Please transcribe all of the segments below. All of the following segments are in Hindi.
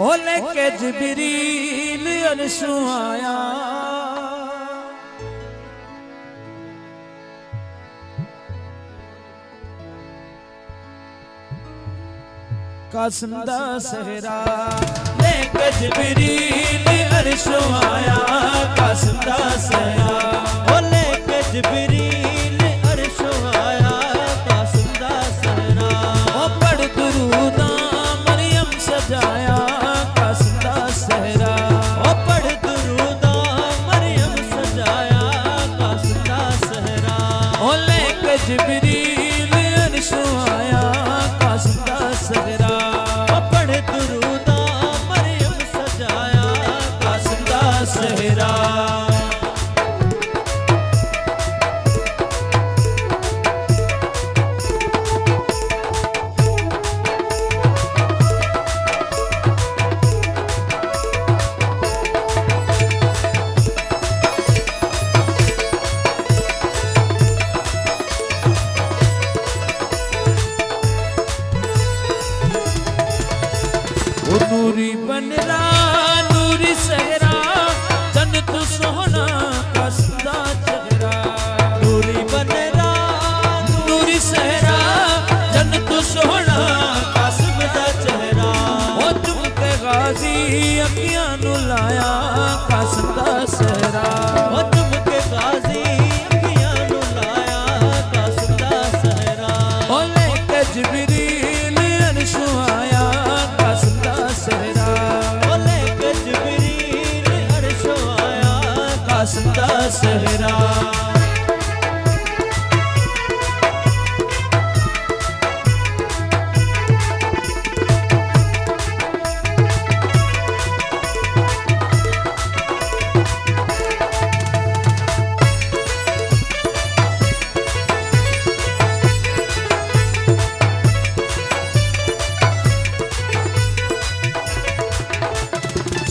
ओले के जिब्रील अर्शों आया, कासिम दा सहरा लेके जिब्रील अर्शों आया, कासिम दा सहरा ओले के जिब्रील अर्शों आया, कासिम दा सहरा ओ पढ़ दुरूदा मरियम सजाया, कासिम दा सहरा ओ पढ़ दुरूदा मरियम सजाया, कासिम दा सहरा ओले के जिब्रील अर्शों आया, कासिम दा सहरा ओ पढ़ दुरूदा मरियम सजाया, कासिम दा सहरा नूरी बनरा नूरी सहरा जन्नत सोहना कासिम दा चेहरा, नूरी बनरा नूरी सहरा जन्नत सोहना कासिम दा चेहरा ओ चुमके गाजी अखियां नु लाया, कासिम दा सहरा ओ चुमके गाजी अखियां नु लाया, कासिम दा सहरा ओ लेके जिब्रील अर्शों आया, कासिम दा सहरा ओ लेके जिब्रील अर्शों आया, कासिम दा सहरा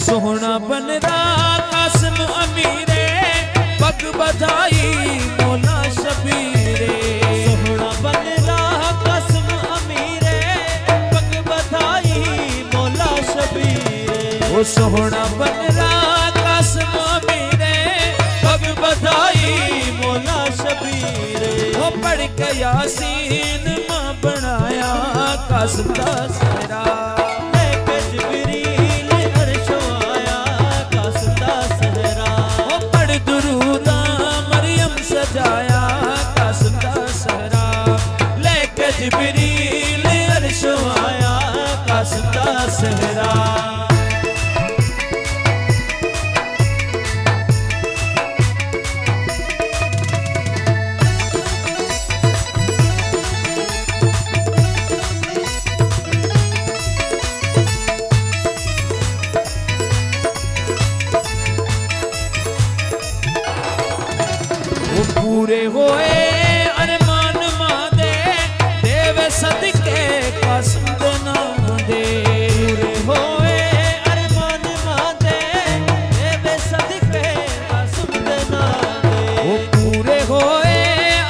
सोहना बनरा कासिम अमीरे पग बधाई मौला शबीरे, सोहना बनरा कासिम अमीरे पग बधाई मौला शबीरे ओ सोहना बनरा कासिम अमीरे पग बधाई मौला शबीरे ओ पढ़ के यासीन मां बनाया, कासिम दा सहरा लेके जिब्रील अर्शों आया, कासिम दा सहरा ओ पढ़ दुरूदा मरियम सजाया, कासिम दा सहरा लेके जिब्रील अर्शों आया, कासिम दा सहरा पूरे होए अरमान मादे देवे सदके कासिम दे नाम दे, पूरे होए अरमान मादे देवे सदके कासिम दे नाम दे ओ पूरे होए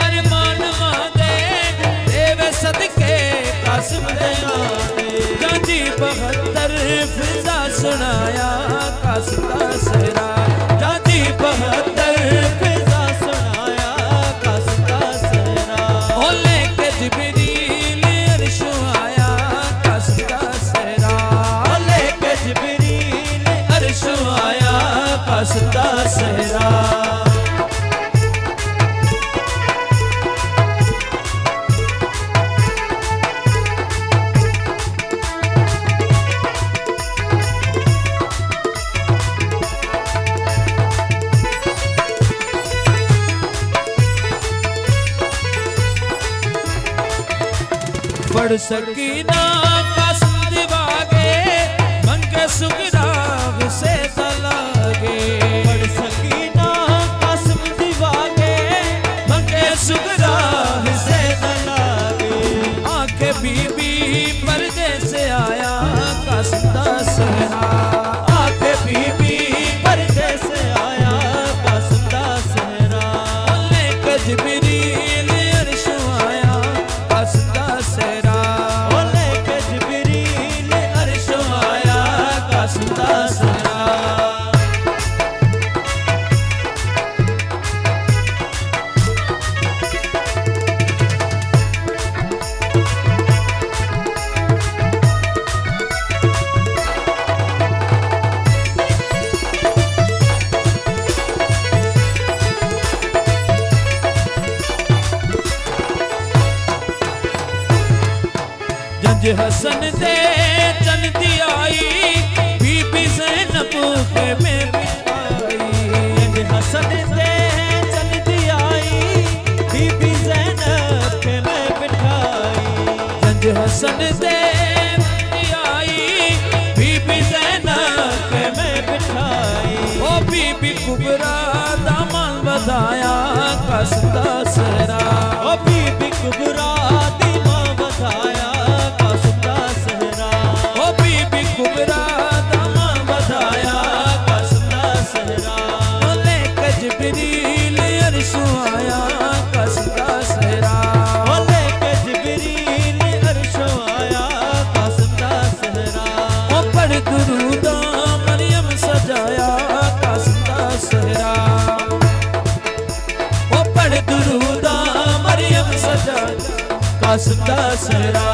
अरमान मादे देवे सदके कासिम दे नाम दे जाजी 72 फिजा सुनाया, कासिम दा सहरा जाजी 72 फिजा सुनाया, कासिम दा सहरा ओ लेके जिब्रील अर्शों आया, कासिम दा सहरा ओ लेके जिब्रील अर्शों आया, कासिम दा सहरा पढ़ सकीना कासिम दिवागे मंगे सुगराग से तलागे, पढ़ सकीना कासिम दिवागे मंगे सुगराग से तलागे आंखें बीबी पर्दे से आया, कासिम दा सहरा आंखें बीबी पर्दे से आया, कासिम दा सहरा ओ लेके जिब्रील अर्शों आया, कासिम दा सहरा ओ लेके कासिम दा सहरा। जंज हसन दे चलती आई बीबी ज़ैनब के में बिठाई। जंज हसन दे चलती आई बीबी ज़ैनब के में बिठाई। जंज हसन दे चलती आई बीबी ज़ैनब के में बिठाई। ओ बीबी कुबरा दामन बधाया कासिम दा सहरा। ओ बीबी कुबरा दामन बधाया कासिम दा सहरा। ओ बीबी कुबरा दामन बधाया कासिम दा सहरा। बोले जिब्रील अर्श आया कासिम दा सहरा। बोले जिब्रील अर्श आया कासिम दा सहरा। ओ पढ़ दुरूद मरियम सजाया कासिम दा सहरा। ओ पढ़ दुरूद मरियम सजाया कासिम दा सहरा।